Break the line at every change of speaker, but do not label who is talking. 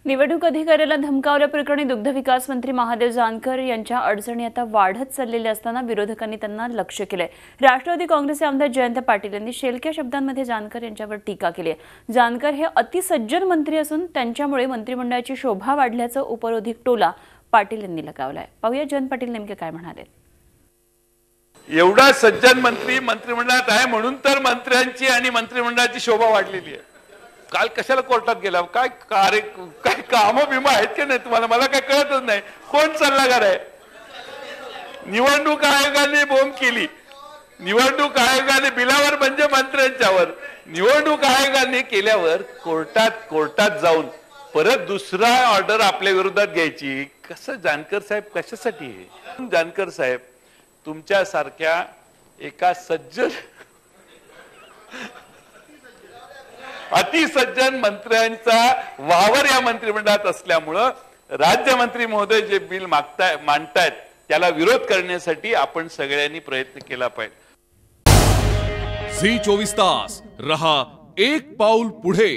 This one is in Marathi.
निवडणूक अधिकाऱ्याला धमकावल्याप्रकरणी दुग्ध विकास मंत्री महादेव जानकर यांच्या अडचणी आता वाढत चाललेल्या असताना विरोधकांनी त्यांना लक्ष्य केलंय। राष्ट्रवादी काँग्रेसचे आमदार जयंत पाटील यांनी शेलक्या शब्दांमध्ये जानकर यांच्यावर टीका केली आहे। जानकर हे अतिसज्जन मंत्री असून त्यांच्यामुळे मंत्रिमंडळाची शोभा वाढल्याचं उपरोधिक टोला पाटील यांनी लगावलाय। पाहूया जयंत पाटील नेमके काय म्हणाले।
एवढा सज्जन मंत्री मंत्रिमंडळात आहे म्हणून तर मंत्र्यांची आणि मंत्रिमंडळाची शोभा वाढलेली आहे। काल कशाला कोर्टात गेला, काय काम बिमा आहेत की नाही तुम्हाला, मला काय कळतच नाही। कोण सल्लागार आहे? निवडणूक आयोगाने बोंब केली, निवडणूक आयोगाने बिलावर म्हणजे मंत्र्यांच्यावर, निवडणूक आयोगाने केल्यावर कोर्टात जाऊन परत दुसरा ऑर्डर आपल्या विरोधात घ्यायची। कसं जानकर साहेब कशासाठी? जानकर साहेब तुमच्या सारख्या एका सज्जन अतिसज्जन मंत्र्यांचा वावर या मंत्रिमंडळात असल्यामुळं राज्यमंत्री महोदय जे बिल मांडतायत त्याला विरोध करण्यासाठी आपण सगळ्यांनी प्रयत्न केला पाहिजे।
झी 24 तास रहा एक पाऊल पुढे।